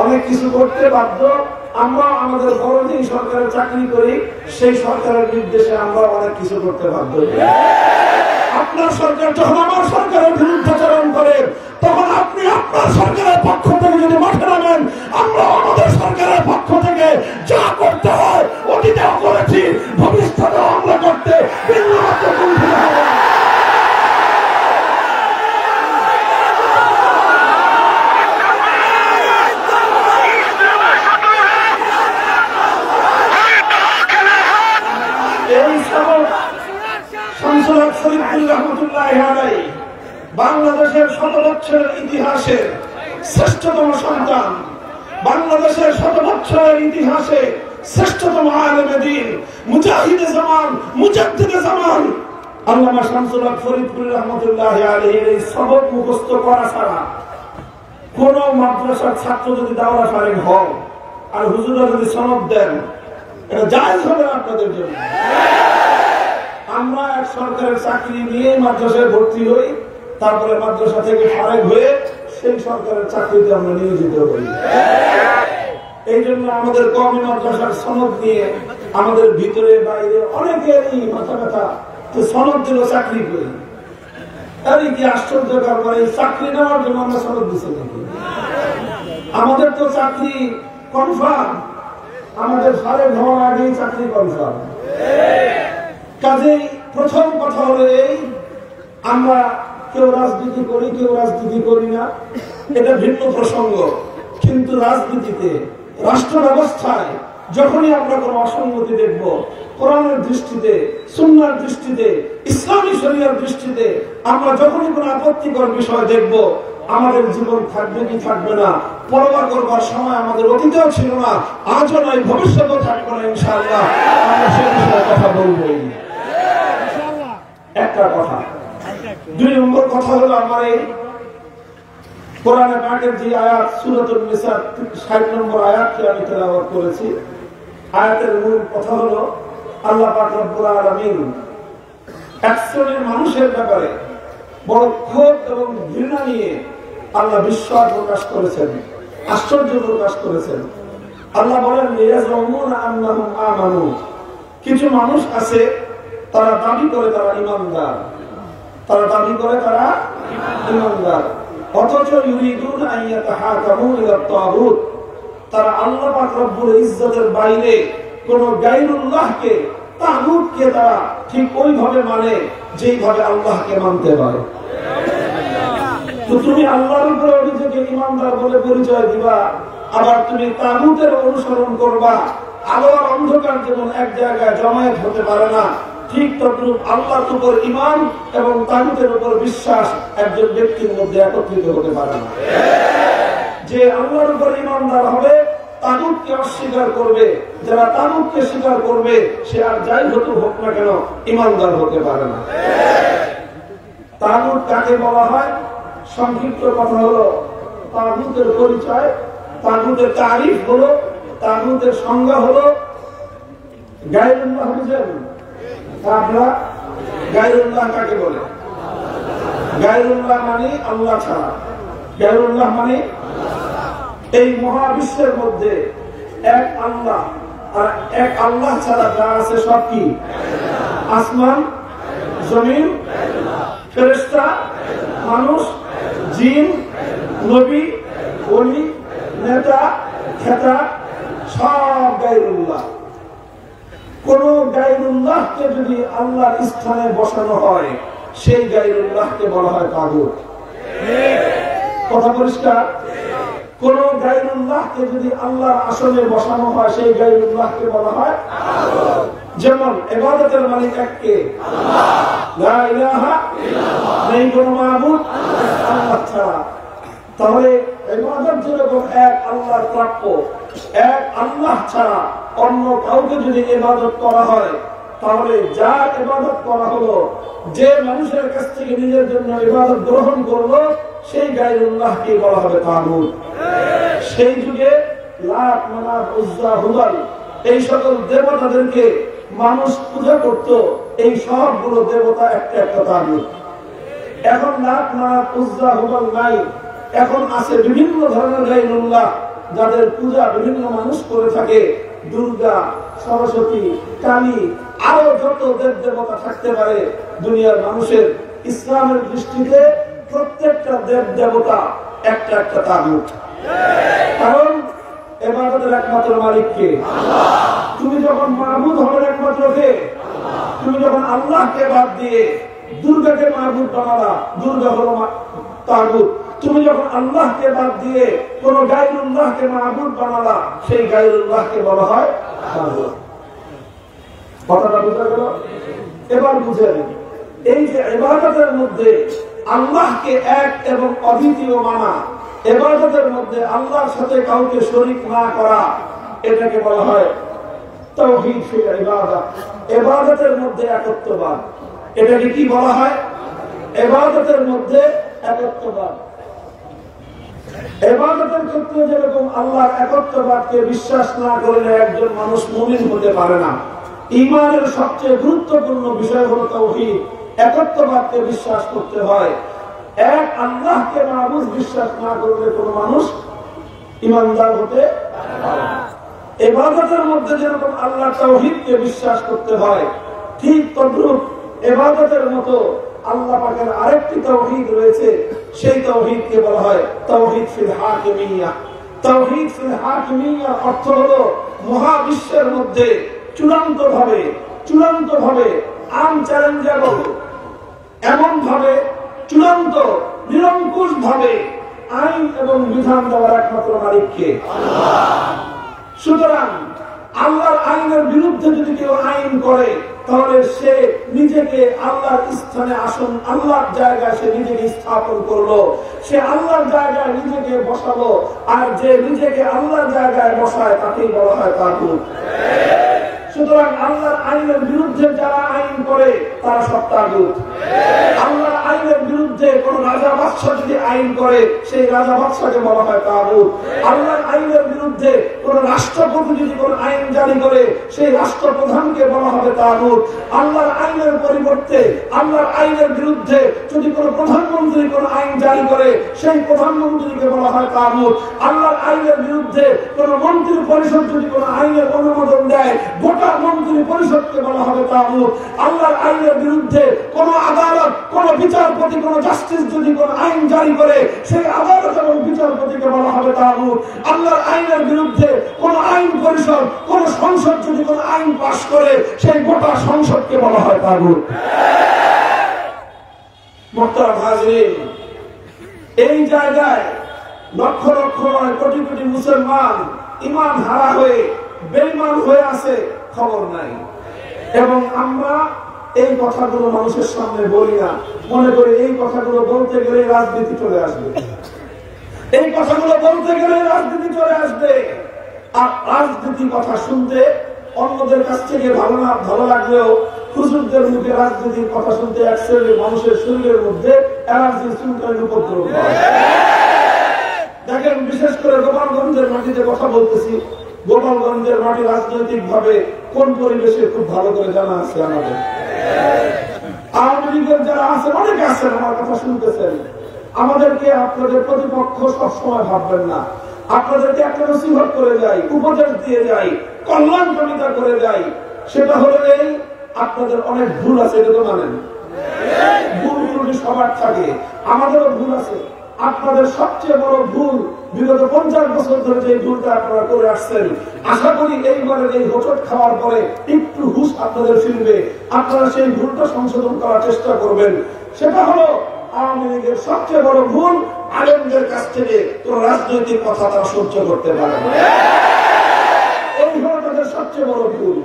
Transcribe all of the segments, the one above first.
অনেক কিছু করতে বাধ্য। আমরা আমাদের বড় যে সরকারের চাকরি করি সেই সরকারের নির্দেশে আমরা অনেক কিছু করতে বাধ্য। আপনার সরকার যখন আমার সরকারের বিরুদ্ধাচরণ করে তখন আপনি আপনার সরকারের পক্ষ থেকে যদি মাঠে নামেন, আমরা আমাদের সরকারের পক্ষ থেকে যা করতে হয় অতীতেও করেছি, ভবিষ্যতেও আমরা করতে বাংলাদেশের 100 বছরের ইতিহাসে শ্রেষ্ঠতম সন্তান, বাংলাদেশের 100 বছরের ইতিহাসে শ্রেষ্ঠতম আলেমে দ্বীন, মুজাহিদে জামান, মুজাদ্দিদে জামান আল্লামা শামসুল হক ফরিদপুরি রহমাতুল্লাহি আলাইহি এই সবক মুখস্থ করা ছাড়া কোন মাদ্রাসার ছাত্র যদি দাওরা ফারিক হয় আর হুজুররা যদি সনদ দেন, এটা জায়েজ হবে আপনাদের জন্য। আমরা এক সরকারের চাকরি নিয়ে মাদ্রাসায় ভর্তি হই, তারপরে মাদ্রাসা থেকে ফারেক হয়ে সেই সরকারের চাকরিতে আমরা নিয়োজিত হই। এই জন্য আমাদের কওমি মাদ্রাসার সনদ নিয়ে আমাদের ভিতরে বাইরে অনেকেরই মাথা ব্যথা, তো সনদ দিল চাকরি করি। আরে কি আশ্চর্যকর, মানে চাকরি নেওয়ার জন্য আমরা সনদ দিচ্ছি নাকি? আমাদের তো চাকরি কনফার্ম, আমাদের ফারেক হওয়ার আগেই চাকরি কনফার্ম। কাজেই প্রথম কথা হলো এই, আমরা কেউ রাজনীতি করি কেউ রাজনীতি করি না, এটা ভিন্ন প্রসঙ্গ। কিন্তু রাজনীতিতে, রাষ্ট্র ব্যবস্থায় যখনই আমরা কোনো অসঙ্গতি দেখব, কোরআনের দৃষ্টিতে, সুন্নাহর দৃষ্টিতে, ইসলামী শরীয়তের দৃষ্টিতে আমরা যখনই কোনো আপত্তিকর বিষয় দেখব, আমাদের জীবন থাকবে কি থাকবে না পরোয়া করবার সময় আমাদের অতীতেও ছিল না, আজও নয়, ভবিষ্যতেও থাকবে না ইনশাআল্লাহ। আমরা সে বিষয়ে কথা বলবই। একটা কথা। 2 নম্বর কথা হলো, আমার এই কোরআনে পাকের যে আয়াত সূরাতুন নিসা 60 নম্বর আয়াতটি আমি তেলাওয়াত করেছি, আয়াতের মূল কথা হলো আল্লাহ পাক রব্বুল আলামিন এক শ্রেণীর মানুষের ব্যাপারে বড় ক্ষোভ এবং ঘৃণা নিয়ে আল্লাহ বিস্ময় প্রকাশ করেছেন, আশ্চর্য প্রকাশ করেছেন। আল্লাহ বলেন, ইয়াজুমুনা আন্নাহুম আমানু, কিছু মানুষ আছে তারা দাবি করে তারা ঈমানদার, তারা দাবি করে তারা ঈমানদার, অথচ ইউরিদুন আন ইয়াতাহাকামু ইলা তাগুত, তারা আল্লাহ পাক রব্বুল ইজ্জতের বাইরে কোন গায়রুল্লাহকে, তাগুতকে তারা ঠিক ওইভাবে মানে যেইভাবে আল্লাহকে মানতে হয়। তো তুমি আল্লাহর উপরে নিজেকে ঈমানদার বলে পরিচয় দিবা, আবার তুমি তাগুতের অনুসরণ করবা। আলো আর অন্ধকার যেমন এক জায়গায় জমায়েত হতে পারে না, ঠিক তদ্রূপ আল্লাহর উপর ঈমান এবং তাগুতের উপর বিশ্বাস একজন ব্যক্তির মধ্যে একত্রিত হতে পারে না। যে আল্লাহর উপর ঈমানদার হবে, তাগুতকে অস্বীকার করবে, যারা তাগুতকে স্বীকার করবে, সে আর যাই হতে হোক না কেন ঈমানদার হতে পারে না। তাগুত কাকে বলা হয়? সংক্ষিপ্ত কথা হলো, তাগুতের পরিচয়, তাগুতের তারিফ হলো, তাগুতের সংজ্ঞা হলো গায়রুল্লাহ। বুঝেন আপনারা গায়রুল্লাহ কাকে বলে? গায়রুল্লাহ মানে আল্লাহ ছাড়া। গায়রুল্লাহ মানে এই মহাবিশ্বের মধ্যে এক আল্লাহ, আর এক আল্লাহ ছাড়া যা আছে সব কি? আসমান, জমিন, ফেরেশতা, মানুষ, জিন, নবী, ওলি, নেতা, খেতা, সব গায়রুল্লাহ। কোন গায়রুল্লাহকে যদি আল্লাহর স্থানে বসানো হয়, সেই গায়রুল্লাহকে বলা হয় তাগুত। কথা পরিষ্কার? কোন গায়রুল্লাহকে যদি আল্লাহর আসনে বসানো হয়, সেই গায়রুল্লাহকে বলা হয় তাগুত। যেমন ইবাদতের মালিক এককে, লা ইলাহা ইল্লাল্লাহ, নেই কোন মাবুদ আল্লাহ ছাড়া। তাহলে ইবাদত যেরকম এক আল্লাহর প্রাপ্য, এক আল্লাহ ছাড়া অন্য কাউকে যদি ইবাদত করা হয়, তাহলে যার ইবাদত করা হলো, যে মানুষের কাছ থেকে নিজের জন্য ইবাদত গ্রহণ করলো, সেই গায়রুল্লাহকে বলা হবে তাগুত। সেই যুগে লাত, মানাত, উজ্জা, হুবাল এই সকল দেবতাদেরকে মানুষ পূজা করত, এই সবগুলো দেবতা একটা একটা তাগুত। এখন লাত, মানাত, উজ্জা, হুবাল নাই, এখন আছে বিভিন্ন ধরনের গায়রুল্লাহ। যাদের পূজা বিভিন্ন মানুষ করে থাকে, দুর্গা, সরস্বতী, কালী, আরো যত দেব দেবতা থাকতে পারে দুনিয়ার মানুষের, ইসলামের দৃষ্টিতে প্রত্যেকটা দেব দেবতা একটা একটা তাগুত। কারণ ইবাদতের একমাত্র মালিক কে? তুমি যখন মাহবুদ হবেন একমাত্র কে? তুমি যখন আল্লাহকে বাদ দিয়ে দুর্গাকে মাহবুদ বানালা, দুর্গা হলো তাগুত। তুমি যখন আল্লাহকে বাদ দিয়ে কোন গায়রুল্লাহকে মাহবুদ বানালা, সেই গায়রুল্লাহকে বলা হয় তাগুত। কথাটা বুঝা গেল? এবার বুঝেন, এই যে ইবাদতের মধ্যে আল্লাহকে এক এবং অদ্বিতীয় মানা, ইবাদতের মধ্যে আল্লাহর সাথে কাউকে শরীক না করা, এটাকে বলা হয় তাওহীদ ফিল ইবাদত। ইবাদতের মধ্যে একত্ববাদ, এটাকে কি বলা হয়? ইবাদতের মধ্যে একত্ববাদ। ইবাদতের ক্ষেত্রে যেরকম আল্লাহর একত্ববাদকে বিশ্বাস না করলে একজন মানুষ মুমিন হতে পারে না। ঈমানের সবচেয়ে গুরুত্বপূর্ণ বিষয় হলো তাওহীদ, একত্ববাদকে বিশ্বাস করতে হয়। এক আল্লাহকে মাবুদ বিশ্বাস না করলে কোন মানুষ ঈমানদার হতে পারে না। ইবাদতের মধ্যে যেরকম আল্লাহ তাওহীদকে বিশ্বাস করতে হয়, ঠিক তদ্রূপ ইবাদতের মতো আল্লাহ পাকের আরেকটি তাওহীদ রয়েছে, সেই তাওহীদকে বলা হয় তাওহীদ ফিল হাকিমিয়্যাহ। তাওহীদ ফিল হাকিমিয়্যাহ অর্থ হলো মহাবিশ্বের মধ্যে চূড়ান্ত ভাবে আনচ্যালেঞ্জেবল, এমন ভাবে চূড়ান্ত নিরঙ্কুশ ভাবে আইন এবং বিধান দেওয়ার একমাত্র মালিককে আল্লাহ। সুতরাং আল্লাহর আইনের বিরুদ্ধে যদি কেউ আইন করে, তাহলে সে নিজেকে আল্লাহর স্থানে আসন, আল্লাহর জায়গায় সে নিজেকে স্থাপন করলো, সে আল্লাহর জায়গায় নিজেকে বসালো। আর যে নিজেকে আল্লাহর জায়গায় বসায় তাকেই বলা হয় তাগুত। সুতরাং আল্লাহর আইনের বিরুদ্ধে যারা আইন করে তারা সব তাগুত। আল্লাহর আইনের বিরুদ্ধে কোন রাজা বাদশা যদি আইন করে, সেই রাজা বাদশাকে বলা হয় তাগুত। আল্লাহর আইনের বিরুদ্ধে কোন রাষ্ট্রপতি যদি কোন আইন জারি করে, সেই রাষ্ট্রপ্রধানকে বলা হবে তাগুত। আল্লাহর আইনের পরিবর্তে, আল্লাহর আইনের বিরুদ্ধে যদি কোন প্রধানমন্ত্রী কোন আইন জারি করে, সেই প্রধানমন্ত্রীকে বলা হয় তাগুত। আল্লাহর আইনের বিরুদ্ধে কোন মন্ত্রী পরিষদ যদি কোন আইনের অনুমোদন দেয়, গোটা মন্ত্রী পরিষদকে বলা হবে তাগুত। আল্লাহর আইনের বিরুদ্ধে কোন আদালত, কোন বিচারপতি, কোন জাস্টিস যদি কোন আইন জারি করে, সেই আদালত এবং বিচারপতিকে বলা হবে তাগুত। আল্লাহর আইনের বিরুদ্ধে কোন আইন পরিষদ, কোন সংসদ যদি কোন আইন পাশ করে, সেই গোটা সংসদকে বলা হয় তাগুত। মুহতারাম হাজিরিন, এই জায়গায় লক্ষ লক্ষ নয় কোটি কোটি মুসলমান ঈমান হারা হয়ে বেঈমান হয়ে আছে, খবর নাই। এবং আমরা এই কথাগুলো মানুষের সামনে বলি না, মনে করি এই কথাগুলো বলতে গেলে রাজনীতি চলে আসবে, এই কথাগুলো বলতে গেলে রাজনীতি চলে আসবে। আর রাজনীতি কথা শুনতে অন্যদের কাছ থেকে ভালো লাগলেও হুজুরদের মুখে রাজনীতির কথা শুনতে এক শ্রেণীর মানুষের শরীরের মধ্যে অ্যালার্জি চুলকানির উপদ্রব হয়। দেখেন, বিশেষ করে গোপালগঞ্জের মাটিতে কথা বলতেছি। গোপালগঞ্জের মাটি রাজনৈতিক ভাবে কোন পরিবেশে খুব ভালো করে জানা আছে আমাদের। আওয়ামী লীগের যারা আছেন, অনেকে আছেন, আমার কথা শুনতেছেন। আমাদেরকে আপনাদের প্রতিপক্ষ সবসময় ভাববেন না। আপনাদেরকে একটা নসিহত করে যাই, উপদেশ দিয়ে যাই, কল্যাণকামিতা করে যাই। সেটা হলো এই, আপনাদের অনেক ভুল আছে, এটা তো মানেন। ভুল ত্রুটি সবার থাকে, আমাদেরও ভুল আছে। আপনাদের সবচেয়ে বড় ভুল, বিগত 50 বছর ধরে যে ভুলটা আপনারা করে আসছেন, আশা করি এইবারের এই হোঁচট খাওয়ার পরে একটু হুঁশ আপনাদের ফিরবে। আপনারা সেই ভুলটা সংশোধন করার চেষ্টা করবেন। সেটা হলো আওয়ামী লীগের সবচেয়ে বড় ভুল, আলেমদের কাছ থেকে কোন রাজনৈতিক কথা তারা সহ্য করতে পারে না। এই হলো তাদের সবচেয়ে বড় ভুল।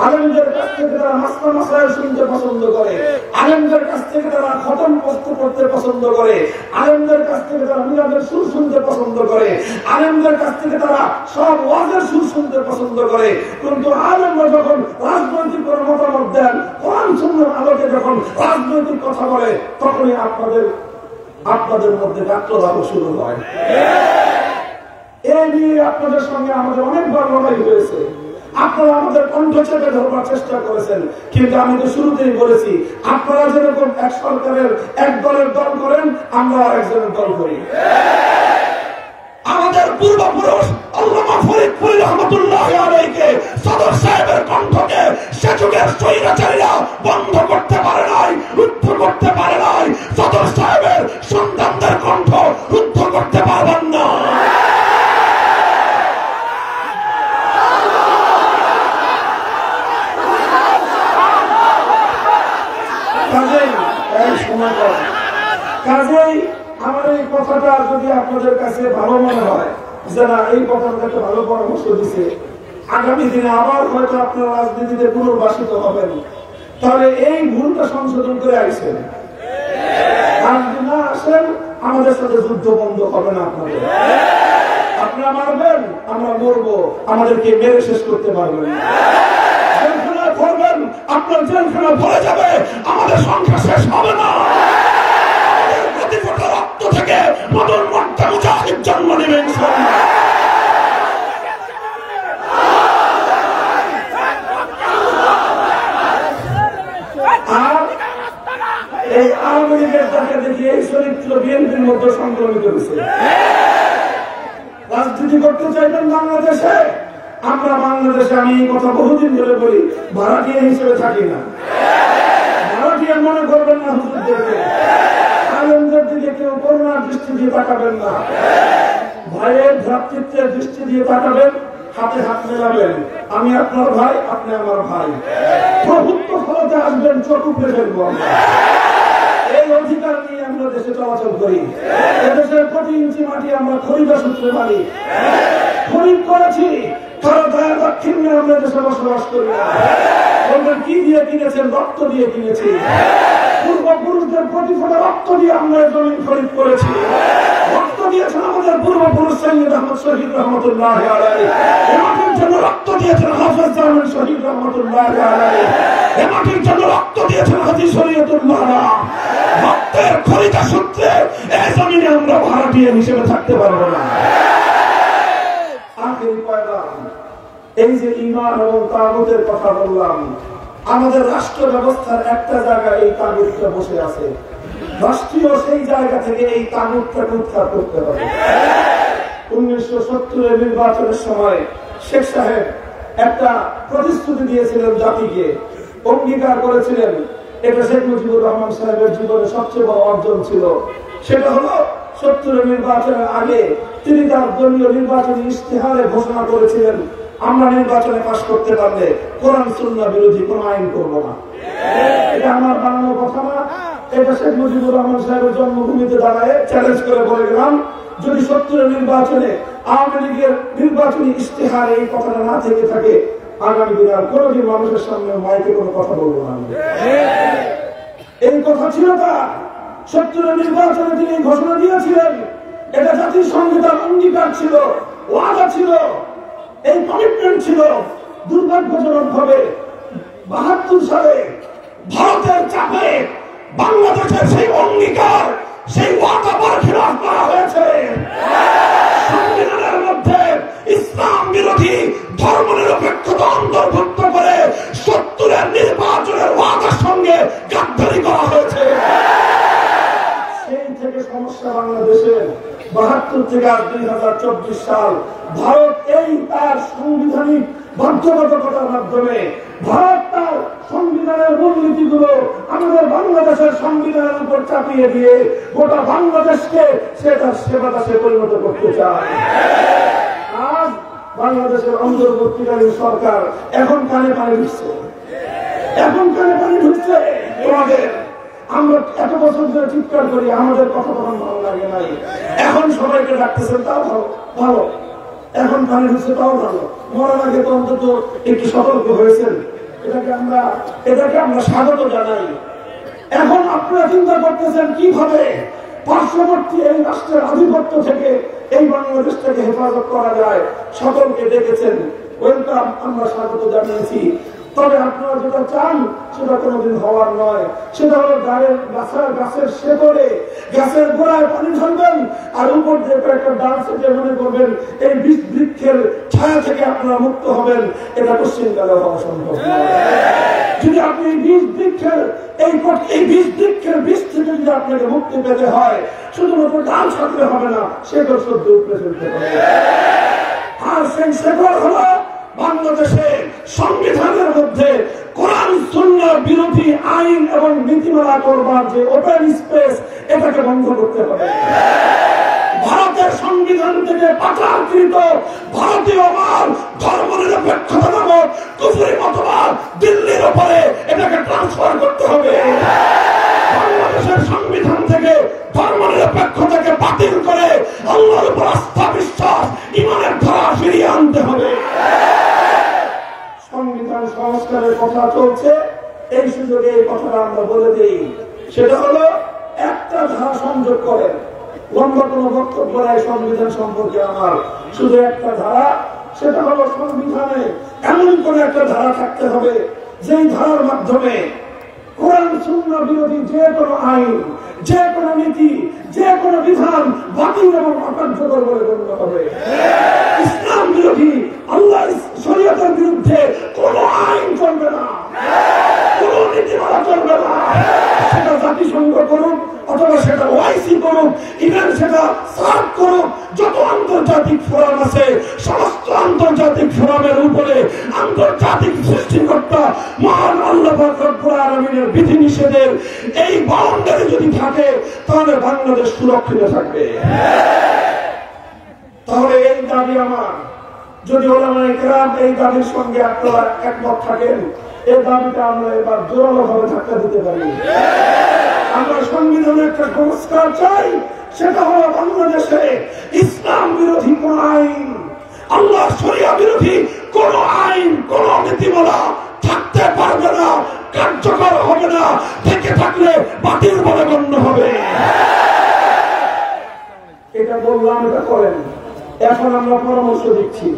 আলেমদের কাছ থেকে তারা মাসলা মাসাইল শুনতে পছন্দ করে, আলেমদের কাছ থেকে তারা খতম করতে পছন্দ করে, আলেমদের কাছ থেকে তারা মিলাদের সুর শুনতে পছন্দ করে, আলেমদের কাছ থেকে তারা সব ওয়াজের সুর শুনতে পছন্দ করে। কিন্তু আলেমরা যখন রাজনৈতিক কোন মতামত দেন, কোরআন সুন্নাহর আলোকে যখন রাজনৈতিক কথা বলে, তখনই আপনাদের মধ্যে ডাক্তার শুরু হয়। এই নিয়ে আপনাদের সঙ্গে আমাদের অনেকবার লড়াই হয়েছে। আপনারা আমাদের কণ্ঠ চেপে ধরবার চেষ্টা করেছেন, কিন্তু আমি তো শুরুতেই বলেছি, আপনারা যেরকম এক সরকারের এক দলের দল করেন, আমরা আরেকজনের দল করি। আমাদের পূর্বপুরুষ আল্লামা ফরিদপুরি রহমাতুল্লাহি আলাইহিকে সদর সাহেবের কণ্ঠকে সে যুগের স্বৈরাচারীরা বন্ধ করতে পারে নাই, রুদ্ধ করতে পারে নাই। সদর সাহেবের সন্তানদের কণ্ঠ রুদ্ধ করতে পারবেন না। কাজেই আমার এই কথাটা যদি আপনাদের কাছে ভালো মনে হয় যে না এই কথাটা একটা ভালো পরামর্শ দিছে, আগামী দিনে আবার হয়তো আপনারা রাজনীতিতে পুনর্বাসিত হবেন, তাহলে এই ভুলটা সংশোধন করে আসেন। আর যদি না আসেন আমাদের সাথে যুদ্ধ বন্ধ হবে না। আপনারা মারবেন, আমরা মরবো, আমাদেরকে মেরে শেষ করতে পারবেন না। জেলখানা করবেন, আপনার জেলখানা ভরে যাবে, আমাদের সংখ্যা শেষ হবে না। রক্ত থেকে মদন মন্ত্র মুজাহিদ জন্ম নেবেন। আর এই আওয়ামী লীগের তাকে দেখি এই চরিত্র বিএনপির মধ্যে সংক্রমিত হয়েছে। রাজনীতি করতে চাইবেন বাংলাদেশে, আমরা বাংলাদেশে, আমি এই কথা বহুদিন ধরে বলি, ভাড়াটিয়া হিসেবে থাকি না। ভাড়াটিয়া মনে করবেন না হুজুরদেরকে, আলেমদের দিকে কেউ করুণার দৃষ্টি দিয়ে তাকাবেন না, ভাইয়ের ভ্রাতৃত্বের দৃষ্টি দিয়ে তাকাবেন, হাতে হাত মেলাবেন। আমি আপনার ভাই, আপনি আমার ভাই। প্রভুত্ব ফলাতে আসবেন, চোখ উপরে ফেলবো। এই অধিকার নিয়ে আমরা দেশে চলাচল করি। এদেশের প্রতি ইঞ্চি মাটি আমরা খরিদা সূত্রে মারি, খরিদ করেছি। কারো দয়া দাক্ষিণ্যে আমরা দেশে বসবাস করি না। বলবেন কি দিয়ে কিনেছেন? রক্ত দিয়ে কিনেছি। পূর্বপুরুষদের প্রতিফলে রক্ত দিয়ে আমরা জমিন খরিদ করেছি। রক্ত দিয়েছেন আমাদের পূর্বপুরুষ সৈয়দ আহমদ শহীদ রহমতুল্লাহি আলাইহি। এ মাটির জন্য রক্ত দিয়েছেন হাফেজ জামান শহীদ রহমতুল্লাহি আলাইহি। এ মাটির জন্য রক্ত দিয়েছেন হাজী শরীয়তুল্লাহ। রক্তের খরিদা সূত্রে এই জমিনে আমরা ভাড়াটিয়া হিসেবে থাকতে পারবো না। আখেরি পয়গাম, এই যে ঈমান এবং তাগুতের কথা বললাম, আমাদের রাষ্ট্র ব্যবস্থার একটা জায়গায় এই তাগুতটা বসে আছে। রাষ্ট্রীয় সেই জায়গা থেকে এই তাগুতটাকে উৎখাত করতে হবে। 1970-এর নির্বাচনের সময় শেখ সাহেব একটা প্রতিশ্রুতি দিয়েছিলেন জাতিকে, অঙ্গীকার করেছিলেন। এটা শেখ মুজিবুর রহমান সাহেবের জীবনে সবচেয়ে বড় অর্জন ছিল। সেটা হলো 70-এর নির্বাচনের আগে তিনি তার দলীয় নির্বাচনী ইশতেহারে ঘোষণা করেছিলেন, আমরা নির্বাচনে পাশ করতে পারলে কোরআন সুন্নাহ বিরোধী কোন আইন করবো না। এটা আমার বানানো কথা না, এটা শেখ মুজিবুর রহমান সাহেবের জন্মভূমিতে দাঁড়ায় চ্যালেঞ্জ করে বলে গেলাম, যদি 70-এর নির্বাচনে আওয়ামী লীগের নির্বাচনী ইশতেহারে এই কথাটা না থেকে থাকে, আগামী দিনে আর কোনোদিন মানুষের সামনে মাইকে কোনো কথা বলবো না। এই কথা ছিল তার। 70-এর নির্বাচনে তিনি ঘোষণা দিয়েছিলেন। এটা জাতির সংবিধান অঙ্গীকার ছিল, ওয়াদা ছিল, এই কমিটমেন্ট ছিল। দুর্ভাগ্যজনক ভাবে 72 সালে ভারতের চাপে বাংলাদেশের সেই অঙ্গীকার, সেই ওয়াদা বরখিলাফ করা হয়েছে। সংবিধানের মধ্যে ইসলাম বিরোধী ধর্মনিরপেক্ষতা অন্তর্ভুক্ত করে 70-এর নির্বাচনের ওয়াদার সঙ্গে গাদ্দারি করা হয়েছে। সেই থেকে সমস্যা বাংলাদেশের। 72 থেকে 2024 সাল ভারত এই তার সাংবিধানিক বাধ্যবাধকতার মাধ্যমে ভারত তার সংবিধানের মূলনীতিগুলো আমাদের বাংলাদেশের সংবিধানের উপর চাপিয়ে দিয়ে গোটা বাংলাদেশকে সে তার সেবা দাসে পরিণত করতে চায়। আজ বাংলাদেশের অন্তর্বর্তীকালীন সরকার এখন কানে পানি ঢুকছে, এখন কানে পানি ঢুকছে। তোমাদের আমরা এত বছর ধরে চিৎকার করি, আমাদের কথা তখন ভালো লাগে নাই। এখন সবাইকে ডাকতেছেন, তাও ভালো ভালো। এখন পানি ঢুকছে, তাও ভালো। মরার আগে তো অন্তত একটু সতর্ক হয়েছেন, এটাকে আমরা স্বাগত জানাই। এখন আপনারা চিন্তা করতেছেন কিভাবে পার্শ্ববর্তী এই রাষ্ট্রের আধিপত্য থেকে এই বাংলাদেশটাকে হেফাজত করা যায়। সকলকে ডেকেছেন, ওয়েলকাম, আমরা স্বাগত জানিয়েছি। তবে আপনারা যেটা চান সেটা কোনোদিন হওয়ার নয়। সেটা হলো গাছের শেকড়ে, গাছের গোড়ায় পানি ঢালবেন আর উপর দিয়ে একটা ডাল সেটে মনে করবেন এই বৃক্ষের ছায়া থেকে আপনারা মুক্ত হবেন। এটা পশ্চিমকালে হওয়া সম্ভব নয়। যদি আপনি এই বীজ বৃক্ষের বীজ থেকে যদি আপনাকে মুক্তি পেতে হয়, শুধুমাত্র ডাল ছাড়তে হবে না, শেকড় সদ্য উপরে ফেলতে হবে। আর সেই শেকড় হলো বাংলাদেশে সংবিধানের মধ্যে কোরআন সুন্নাহ বিরোধী আইন এবং নীতিমালা করবার যে ওপেন স্পেস, এটাকে বন্ধ করতে হবে। ভারতের সংবিধান থেকে পাচারকৃত ভারতীয় মাল, ধর্মনিরপেক্ষতা নামক কুফরি মতবাদ দিল্লির উপরে এটাকে ট্রান্সফার করতে হবে। বাংলাদেশের সংবিধান থেকে ধর্মনিরপেক্ষতাকে বাতিল করে আল্লাহর উপর আস্থা, বিশ্বাস, ঈমানের ধারা ফিরিয়ে আনতে হবে। সংবিধান সংস্কারের কথা চলছে, এই সুযোগে এই কথাটা আমরা বলে দিই। সেটা হলো একটা ধারা সংযোগ করেন। লম্বা কোন বক্তব্য নাই সংবিধান সম্পর্কে আমার, শুধু একটা ধারা। সেটা হলো সংবিধানে এমন কোন একটা ধারা থাকতে হবে যেই ধারার মাধ্যমে কোরআন সুন্নাহ বিরোধী যে কোনো আইন, যে কোনো নীতি, যে কোনো বিধান বাতিল এবং অকার্যকর বলে গণ্য হবে। ইসলাম বিরোধী, আল্লাহর শরীয়তের বিরুদ্ধে কোন আইন চলবে না, কোন নীতিমালা চলবে না। সেটা জাতিসংঘ করুক অথবা সেটা ওআইসি করুক, ইভেন সেটা সার্ক করুক, যত আন্তর্জাতিক ফোরাম আছে, সমস্ত আন্তর্জাতিক ফোরামের উপরে আন্তর্জাতিক সৃষ্টিকর্তা মহান আল্লাহ পাক রব্বুল আলামিনের বিধিনিষেধের এই বাউন্ডারি যদি থাকে, তাহলে বাংলাদেশ সুরক্ষিত থাকবে। তাহলে এই দাবি আমার, যদি ওলামায়ে কেরাম এই দাবির সঙ্গে আপনারা একমত থাকেন, এই দাবিটা আমরা এবার জোরালো ভাবে ধাক্কা দিতে পারি। আমরা সংবিধানে একটা সংস্কার চাই, সেটা হলো বাংলাদেশে ইসলাম বিরোধী কোন আইন, আল্লাহ শরিয়া বিরোধী কোন আইন, কোন নীতিমালা থাকতে পারবে না, কার্যকর হবে না, থেকে থাকলে বাতিল বলে গণ্য হবে। এটা বললাম, এটা করেন। এখন আমরা পরামর্শ দিচ্ছি,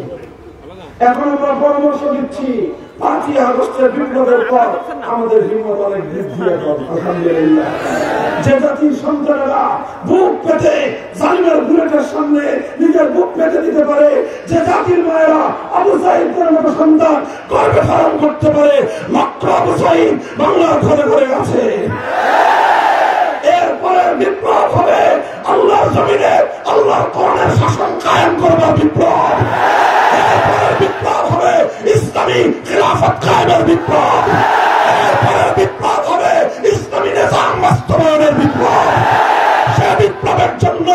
5ই আগস্টের বিপ্লবের পর আমাদের হিম্মত অনেক বৃদ্ধি এখন, আলহামদুলিল্লাহ। যে জাতির সন্তানেরা বুক পেতে জালিমের বুলেটের সামনে নিজের বুক পেতে দিতে পারে, যে জাতির মায়েরা আবু সাঈদের মতো সন্তান গর্বে ধারণ করতে পারে, লক্ষ আবু সাঈদ বাংলার ঘরে ঘরে আছে। এরপরে বিপ্লব হবে আল্লাহর জমিনে আল্লাহর কোরআনের শাসন কায়েম করবার বিপ্লব। এরপরে বিপ্লব হবে ইসলামী খিলাফত কায়েমের বিপ্লব। এরপরে বিপ্লব হবে ইসলামী নিজাম বাস্তবায়নের বিপ্লব। সে বিপ্লবের জন্য